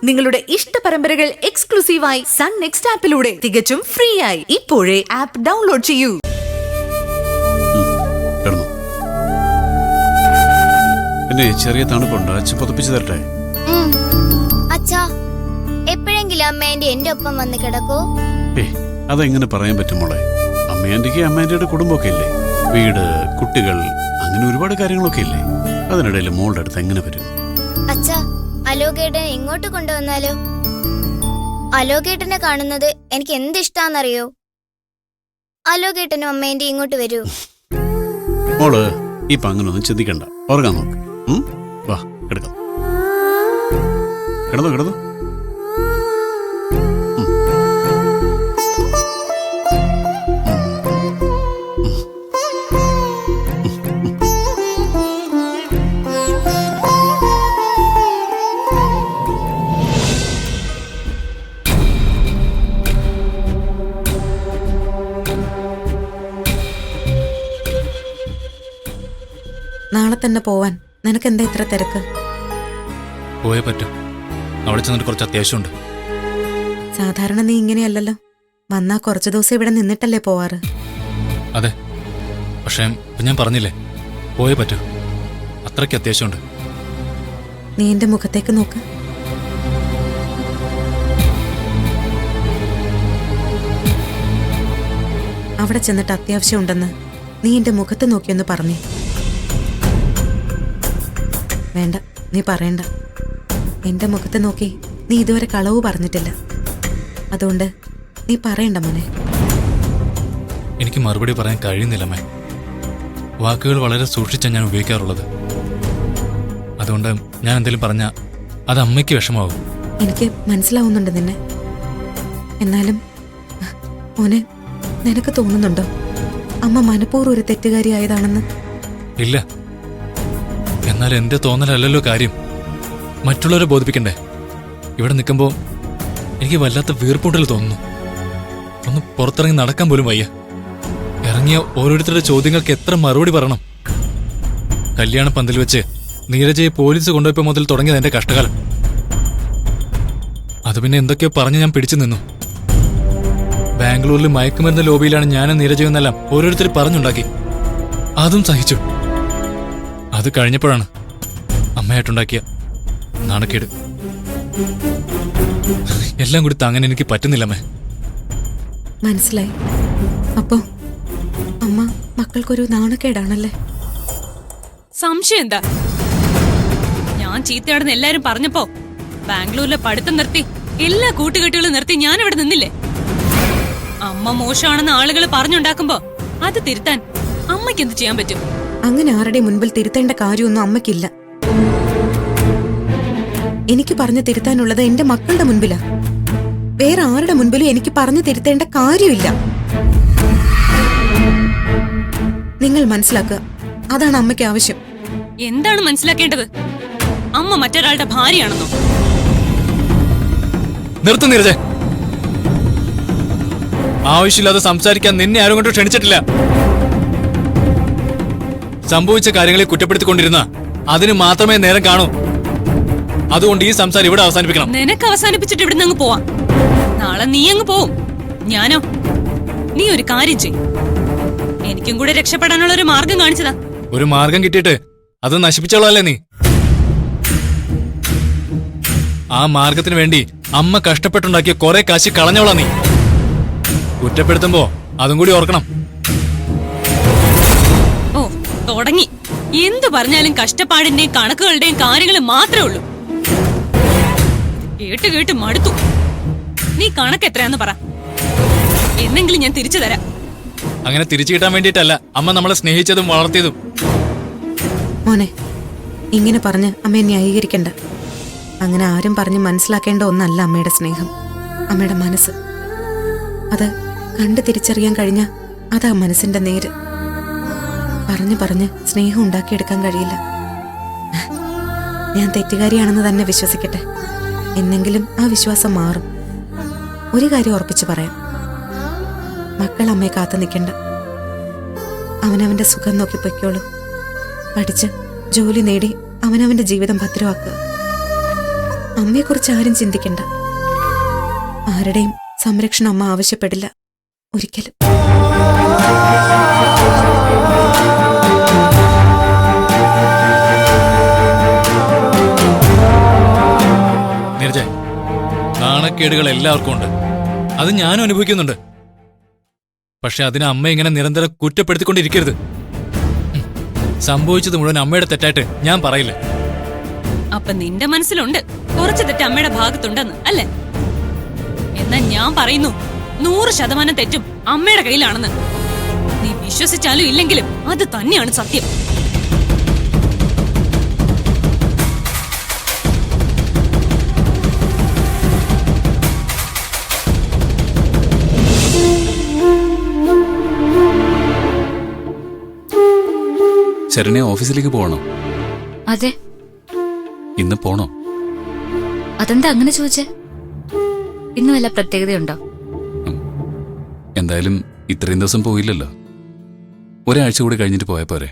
നിങ്ങളുടെ ഇഷ്ട പരമ്പരകൾ എക്സ്ക്ലൂസീവായി സൺ നെക്സ്റ്റ് ആപ്പിലൂടെ തികച്ചും ഫ്രീ ആയി ഇപ്പോഴേ ആപ്പ് ഡൗൺലോഡ് ചെയ്യൂ. ചെറിയ തണുപ്പുണ്ട്, അച്ഛൻ പുതപ്പിച്ചു തരട്ടെ? അച്ഛാ, എപ്പോഴെങ്കിലും അമ്മേന്റെ എന്റെ ഒപ്പം വന്ന് കിടക്കോ? അതെങ്ങനെ പറയാൻ പറ്റും മോളെ? അമ്മേന്റെക്ക് അമ്മേന്റെ കുടുംബമൊക്കെ ഇല്ലേ, വീട്, കുട്ടികൾ, അങ്ങനെ ഒരുപാട് കാര്യങ്ങളൊക്കെ ഇല്ലേ. അതിനിടയിൽ മോളുടെ അടുത്ത് എങ്ങനെ വരും? അച്ഛാ, അലോകേട്ടനെ ഇങ്ങോട്ട് കൊണ്ടുവന്നാലോ? അലോകേട്ടനെ കാണുന്നത് എനിക്ക് എന്ത് ഇഷ്ടാന്നറിയോ? അലോകേട്ടനും അമ്മേന്റെ ഇങ്ങോട്ട് വരൂ. മോള് ഇപ്പൊ അങ്ങനൊന്നും ചിന്തിക്കണ്ട, ഉറങ്ങാൻ നോക്ക്. വാ, കിടക്കാം. കിടന്നോ കിടന്നോ. നാളെ തന്നെ പോവാൻ നിനക്ക് എന്താ ഇത്ര തിരക്ക്? പോയേ പറ്റും, അവിടെ ചെന്നിട്ട് കുറച്ച് അത്യാവശ്യമുണ്ട്. സാധാരണ നീ ഇങ്ങനെയല്ലല്ലോ, വന്നാ കുറച്ചു ദിവസം ഇവിടെ നിന്നിട്ടല്ലേ പോവാറ്? അതെ, പക്ഷേ ഇപ്പം ഞാൻ പറഞ്ഞില്ലേ, പോയേ പറ്റൂ, അത്രയ്ക്ക് അത്യാവശ്യമുണ്ട്. നീ എന്റെ മുഖത്തേക്ക് നോക്ക്. അവിടെ ചെന്നിട്ട് അത്യാവശ്യമുണ്ടെന്ന് നീ എന്റെ മുഖത്ത് നോക്കിയൊന്ന് പറഞ്ഞേ. വേണ്ട, നീ പറയണ്ട. എന്റെ മുഖത്ത് നോക്കി നീ ഇതുവരെ കളവ് പറഞ്ഞിട്ടില്ല, അതുകൊണ്ട് നീ പറയണ്ട മോനെ. എനിക്ക് മറുപടി പറയാൻ കഴിയുന്നില്ലമ്മേ. വാക്കുകൾ വളരെ സൂക്ഷിച്ചാണ് ഞാൻ ഉപയോഗിക്കാറുള്ളത്. അതുകൊണ്ട് ഞാൻ എന്തെങ്കിലും പറഞ്ഞാൽ അത് അമ്മയ്ക്ക് വിഷമാവും. എനിക്ക് മനസ്സിലാവുന്നുണ്ട് നിന്നെ. എന്നാലും മോനെ, നിനക്ക് തോന്നുന്നുണ്ടോ അമ്മ മനഃപൂർവ്വം ഒരു തെറ്റുകാരിയായതാണെന്ന്? ഇല്ല, എന്നാൽ എന്റെ തോന്നലല്ലല്ലോ കാര്യം. മറ്റുള്ളവരെ ബോധിപ്പിക്കണ്ടേ? ഇവിടെ നിൽക്കുമ്പോൾ എനിക്ക് വല്ലാത്ത വീർപ്പൂട്ടൽ തോന്നുന്നു. ഒന്ന് പുറത്തിറങ്ങി നടക്കാൻ പോലും വയ്യ. ഇറങ്ങിയ ഓരോരുത്തരുടെ ചോദ്യങ്ങൾക്ക് എത്ര മറുപടി പറയണം? കല്യാണ പന്തൽ വെച്ച് നീരജയെ പോലീസ് കൊണ്ടുപോയപ്പോ മുതൽ തുടങ്ങിയത് എന്റെ കഷ്ടകാലം. അത് പിന്നെ എന്തൊക്കെയോ പറഞ്ഞ് ഞാൻ പിടിച്ചു നിന്നു. ബാംഗ്ലൂരിൽ മയക്കുമരുന്ന് ലോബിയിലാണ് ഞാനും നീരജയെന്നെല്ലാം ഓരോരുത്തർ പറഞ്ഞുണ്ടാക്കി. അതും സഹിച്ചു. അത് കഴിഞ്ഞപ്പോഴാണ് അമ്മയായിട്ടുണ്ടാക്കിയ നാണക്കേട്. എല്ലാം കൂടി താങ്ങാൻ എനിക്ക് പറ്റുന്നില്ലമ്മേ. മനസ്സിലായി. അപ്പോ അമ്മ മക്കൾക്കൊരു നാണക്കേടാണല്ലേ? സംശയം എന്താ? ഞാൻ ചീത്തയാണെന്ന് എല്ലാരും പറഞ്ഞപ്പോ ബാംഗ്ലൂരിലെ പഠിത്തം നിർത്തി എല്ലാ കൂട്ടുകെട്ടുകളും നിർത്തി ഞാൻ ഇവിടെ നിന്നില്ലേ? അമ്മ മോശമാണെന്ന് ആളുകൾ പറഞ്ഞുണ്ടാക്കുമ്പോ അത് തിരുത്താൻ അമ്മയ്ക്ക് എന്ത് ചെയ്യാൻ പറ്റും? അങ്ങനെ ആരുടെ മുൻപിൽ തിരുത്തേണ്ട കാര്യമൊന്നും അമ്മയ്ക്കില്ല. എനിക്ക് പറഞ്ഞു തിരുത്താനുള്ളത് എന്റെ മക്കളുടെ മുൻപിലാ. വേറെ ആരുടെ മുൻപിലും എനിക്ക് പറഞ്ഞു തിരുത്തേണ്ട കാര്യമില്ല. നിങ്ങൾ മനസ്സിലാക്കുക, അതാണ് അമ്മയ്ക്ക് ആവശ്യം. എന്താണ് മനസ്സിലാക്കേണ്ടത്? അമ്മ മറ്റൊരാളുടെ ഭാര്യയാണെന്നോ? നിർത്തും നീരജെ. ആവശ്യമില്ലാതെ സംസാരിക്കാൻ നിന്നെ ആരും കൊണ്ട് ക്ഷണിച്ചിട്ടില്ല. സംഭവിച്ച കാര്യങ്ങളെ കുറ്റപ്പെടുത്തിക്കൊണ്ടിരുന്ന അതിന് മാത്രമേ നേരം കാണൂ. അതുകൊണ്ട് ഈ സംസാരം ഇവിടെ അവസാനിപ്പിക്കണം. നിനക്ക് അവസാനിപ്പിച്ചിട്ട് ഇവിടുന്ന് അങ്ങ് പോവാം. നാളെ നീ അങ്ങ് പോവും. ഞാനോ? നീ ഒരു കാര്യം ചെയ്, എനിക്കും കൂടെ രക്ഷപ്പെടാനുള്ള ഒരു മാർഗം കാണിച്ചതാ. ഒരു മാർഗം കിട്ടിയിട്ട് അത് നശിപ്പിച്ചോളല്ലേ നീ? ആ മാർഗത്തിന് വേണ്ടി അമ്മ കഷ്ടപ്പെട്ടുണ്ടാക്കിയ കുറെ കാശ് കളഞ്ഞോളാ നീ. കുറ്റപ്പെടുത്തുമ്പോ അതും കൂടി ഓർക്കണം. ഓ, തുടങ്ങി. എന്തു പറഞ്ഞാലും കഷ്ടപ്പാടിന്റെയും കണക്കുകളുടെയും കാര്യങ്ങൾ മാത്രമേ ഉള്ളൂ. കേട്ട് കേട്ട് മടുത്തു. നീ കണക്ക് എത്രയാന്ന് പറ, എന്നെങ്കിലും ഞാൻ തിരിച്ചു തരാം. അങ്ങനെ തിരിച്ചു കിട്ടാൻ വേണ്ടിയിട്ടല്ല അമ്മ നമ്മളെ സ്നേഹിച്ചതും വളർത്തിയതും. മോനെ, ഇങ്ങനെ പറഞ്ഞ് അമ്മയെ ന്യായീകരിക്കണ്ട. അങ്ങനെ ആരും പറഞ്ഞ് മനസ്സിലാക്കേണ്ട ഒന്നല്ല അമ്മയുടെ സ്നേഹം, അമ്മയുടെ മനസ്സ്. അത് കണ്ടു തിരിച്ചറിയാൻ കഴിഞ്ഞ അതാ മനസ്സിന്റെ നേര്. പറഞ്ഞു പറഞ്ഞ് സ്നേഹം ഉണ്ടാക്കിയെടുക്കാൻ കഴിയില്ല. ഞാൻ തെറ്റുകാരിയാണെന്ന് തന്നെ വിശ്വസിക്കട്ടെ. എന്നെങ്കിലും ആ വിശ്വാസം മാറും. ഒരു കാര്യം ഉറപ്പിച്ചു പറയാം, മക്കൾ അമ്മയെ കാത്തു നിൽക്കണ്ട. അവനവന്റെ സുഖം നോക്കി പൊയ്ക്കോളൂ. പഠിച്ച് ജോലി നേടി അവനവന്റെ ജീവിതം ഭദ്രമാക്കുക. അമ്മയെക്കുറിച്ച് ആരും ചിന്തിക്കണ്ട. ആരുടെയും സംരക്ഷണം അമ്മ ആവശ്യപ്പെടില്ല ഒരിക്കലും. നീരജ, നാണക്കേടുകൾ എല്ലാവർക്കും ഉണ്ട്. അത് ഞാനും അനുഭവിക്കുന്നുണ്ട്. പക്ഷെ അതിനെ അമ്മ ഇങ്ങനെ നിരന്തരം കുറ്റപ്പെടുത്തിക്കൊണ്ടിരിക്കരുത്. സംഭവിച്ചത് മുഴുവൻ അമ്മയുടെ തെറ്റായിട്ട് ഞാൻ പറയില്ല. അപ്പൊ നിന്റെ മനസ്സിലുണ്ട് കുറച്ച് തെറ്റ് അമ്മയുടെ ഭാഗത്തുണ്ടെന്ന് അല്ലേ? എന്നാ ഞാൻ പറയുന്നു 100% തെറ്റും അമ്മയുടെ കയ്യിലാണെന്ന്. നീ വിശ്വസിച്ചാലും ഇല്ലെങ്കിലും അത് തന്നെയാണ് സത്യം. ശരണ്യ ഓഫീസിലേക്ക് പോകണോ? അതെ. ഇന്ന് പോണോ? അതെന്താ അങ്ങനെ ചോദിച്ചേ? ഇന്ന് വല്ല പ്രത്യേകതയുണ്ടോ? എന്തായാലും ഇത്രയും ദിവസം പോയില്ലല്ലോ. ഒരാഴ്ച കൂടി കഴിഞ്ഞിട്ട് പോയാ പോരെ?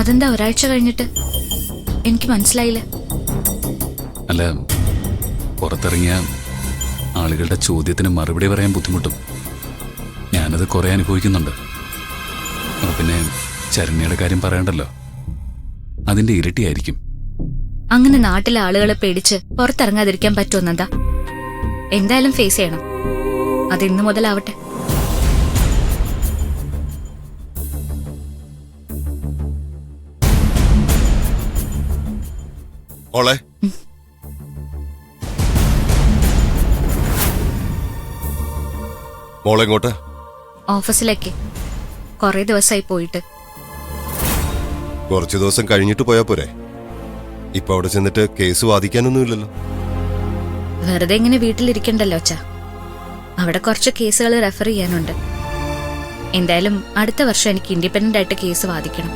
അതെന്താ ഒരാഴ്ച കഴിഞ്ഞിട്ട്? എനിക്ക് മനസ്സിലായില്ല. അല്ല, പുറത്തിറങ്ങിയ ആളുകളുടെ ചോദ്യത്തിന് മറുപടി പറയാൻ ബുദ്ധിമുട്ടും. ഞാനത് കുറെ അനുഭവിക്കുന്നുണ്ട്. പിന്നെ ശരണ്യയുടെ കാര്യം പറയണ്ടല്ലോ, അതിന്റെ ഇരട്ടിയായിരിക്കും. അങ്ങനെ നാട്ടിലെ ആളുകളെ പേടിച്ച് പുറത്തിറങ്ങാതിരിക്കാൻ പറ്റുമെന്നെന്താ? എന്തായാലും ഫേസ് ചെയ്യണം. അത് ഇന്നു മുതലാവട്ടെ. മോളെ, മോളെങ്ങോട്ടാ? ഓഫീസിലേക്ക്. കുറെ ദിവസമായി പോയിട്ട്. കുറച്ചു ദിവസം കഴിഞ്ഞിട്ട് പോയാ പോരെ? ഇപ്പൊ അവിടെ ചെന്നിട്ട് കേസ് വാദിക്കാനൊന്നുമില്ലല്ലോ. വെറുതെ ഇങ്ങനെ വീട്ടിലിരിക്കണ്ടല്ലോ അച്ഛാ. അവിടെ കുറച്ച് കേസുകൾ റെഫർ ചെയ്യാനുണ്ട്. എന്തായാലും അടുത്ത വർഷം എനിക്ക് ഇൻഡിപെൻഡന്റ് ആയിട്ട് കേസ് വാദിക്കണം.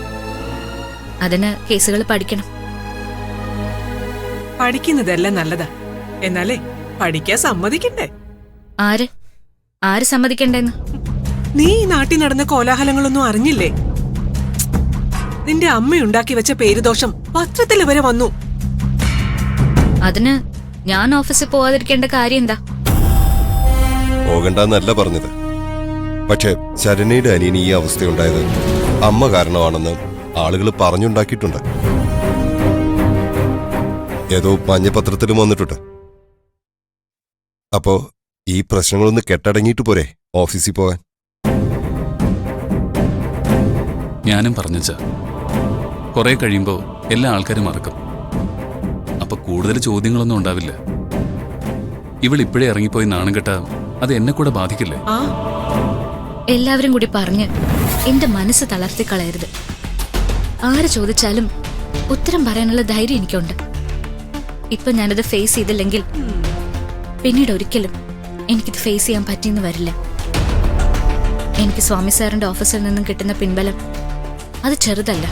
അതിന് കേസുകൾ പഠിക്കണം. പഠിക്കുന്നതെല്ലാം നല്ലതാ. എന്നാലേ പഠിക്കാൻ സമ്മതിക്കണ്ടേ? ആര് സമ്മതിക്കണ്ടേന്ന്? നീ ഈ നാട്ടിൽ നടന്ന കോലാഹലങ്ങളൊന്നും അറിഞ്ഞില്ലേ? നിന്റെ അമ്മയുണ്ടാക്കി വെച്ച പേരുദോഷം പത്രത്തിൽ വരെ വന്നു. അതിന് ഞാൻ ഓഫീസിൽ പോവാതിരിക്കേണ്ട കാര്യം എന്താ? പോകണ്ടെന്നല്ല പറഞ്ഞത്. പക്ഷെ ശരണ്യയുടെ അനിയന് ഈ അവസ്ഥയുണ്ടായത് അമ്മ കാരണമാണെന്ന് ആളുകൾ പറഞ്ഞുണ്ടാക്കിയിട്ടുണ്ട്. ഏതോ മഞ്ഞപത്രത്തിലും വന്നിട്ടുണ്ട്. അപ്പോ ഈ പ്രശ്നങ്ങളൊന്ന് കെട്ടടങ്ങിയിട്ട് പോരെ ഓഫീസിൽ പോകാൻ? ഞാനും പറഞ്ഞച്ചാ, കുറെ കഴിയുമ്പോ എല്ലാ ആൾക്കാരും മറക്കും. അപ്പൊ കൂടുതൽ ചോദ്യങ്ങളൊന്നും ഉണ്ടാവില്ല. ഇവളിപ്പോഴേ ഇറങ്ങിപ്പോയി നാണം കെട്ടാ അത് എന്നെ കൂടെ ബാധിക്കില്ലേ? എല്ലാവരും കൂടി പറഞ്ഞ് എന്റെ മനസ്സ് തളർത്തി കളയരുത്. ആര് ചോദിച്ചാലും ഉത്തരം പറയാനുള്ള ധൈര്യം എനിക്കുണ്ട്. ഇപ്പൊ ഞാനത് ഫേസ് ചെയ്തില്ലെങ്കിൽ പിന്നീട് ഒരിക്കലും എനിക്കിത് ഫേസ് ചെയ്യാൻ പറ്റിയെന്ന് വരില്ല. എനിക്ക് സ്വാമി സാറിന്റെ ഓഫീസിൽ നിന്നും കിട്ടുന്ന പിൻബലം അത് ചെറുതല്ല.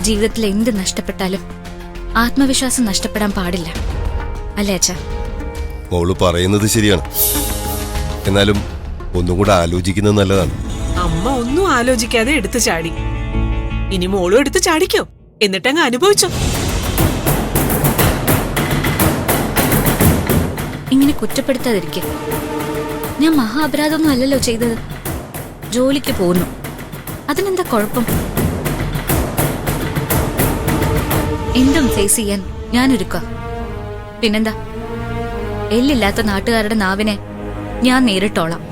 ജീവിതത്തിൽ എന്ത് നഷ്ടപ്പെട്ടാലും ആത്മവിശ്വാസം നഷ്ടപ്പെടാൻ പാടില്ല. അല്ലേ അച്ഛാ? മോള് പറയുന്നത് ശരിയാണ്. എന്നാലും ഒന്നും കൂടെ ആലോചിക്കുന്നത് നല്ലതാണ്. അമ്മ ഒന്നും ആലോചിക്കാതെ എടുത്തു ചാടി. ഇനി മോളും എടുത്ത് ചാടിക്കോ, എന്നിട്ടങ്ങ് അനുഭവിച്ചോ. ഇങ്ങനെ കുറ്റപ്പെടുത്താതിരിക്കെ. ഞാൻ മഹാ അപരാധമൊന്നും അല്ലല്ലോ ചെയ്തത്. ജോലിക്ക് പോകുന്നു, അതിനെന്താ കുഴപ്പം? എന്തും ഫേസ് ചെയ്യാൻ ഞാനൊരുക്കാം. പിന്നെന്താ, എല്ലില്ലാത്ത നാട്ടുകാരുടെ നാവിനെ ഞാൻ നേരിട്ടോളാം.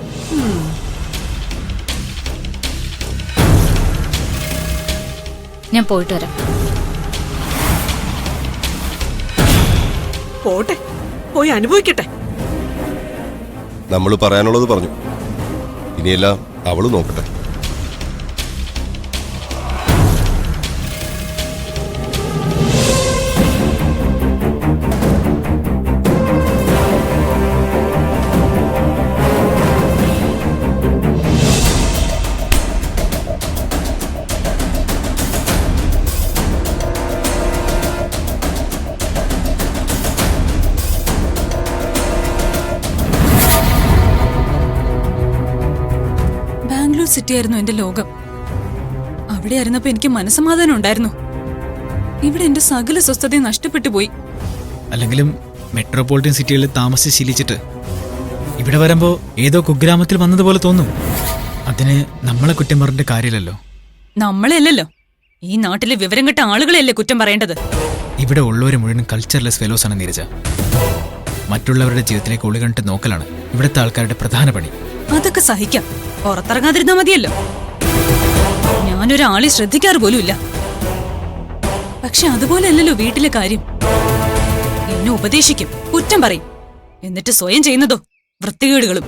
ഞാൻ പോയിട്ട് വരാം. പോട്ടെ, പോയി അനുഭവിക്കട്ടെ. നമ്മൾ പറയാനുള്ളത് പറഞ്ഞു. ഇനിയെല്ലാം അവള് നോക്കട്ടെ. സിറ്റി ആയിരുന്നു എന്റെ ലോകം. അവിടെ ആയിരുന്നപ്പോ എനിക്ക് മനസ്സമാധാനം ഉണ്ടായിരുന്നു. ഇവിടെ എന്റെ സകല സ്വസ്ഥതയും നഷ്ടപ്പെട്ടു പോയി. അല്ലെങ്കിലും മെട്രോപൊളിറ്റൻ സിറ്റികളിൽ താമസിച്ച് ശീലിച്ചിട്ട് ഇവിടെ വരുമ്പോൾ ഏതോ കുഗ്രാമത്തിൽ വന്നതുപോലെ തോന്നും. അതിന് നമ്മളെ കുറ്റം പറഞ്ഞിട്ട് കാര്യമില്ലല്ലോ. നമ്മളെയല്ലല്ലോ, ഈ നാട്ടിലെ വിവരം കെട്ട ആളുകളെയല്ലേ കുറ്റം പറയേണ്ടത്. ഇവിടെ ഉള്ളവരെ മുഴുവൻ കൾച്ചർലെസ് ഫെലോസ് ആണ് നീരജ. മറ്റുള്ളവരുടെ ജീവിതത്തിലേക്ക് ഒളികണ്ടിട്ട് നോക്കലാണ് ഇവിടുത്തെ ആൾക്കാരുടെ പ്രധാന പണി. അതൊക്കെ സഹിക്കാം, പുറത്തിറങ്ങാതിരുന്നാ മതിയല്ലോ. ഞാനൊരാളെ ശ്രദ്ധിക്കാറ് പോലുമില്ല. പക്ഷെ അതുപോലെയല്ലല്ലോ വീട്ടിലെ കാര്യം. എന്നെ ഉപദേശിക്കും, കുറ്റം പറയും, എന്നിട്ട് സ്വയം ചെയ്യുന്നതോ വൃത്തികേടുകളും.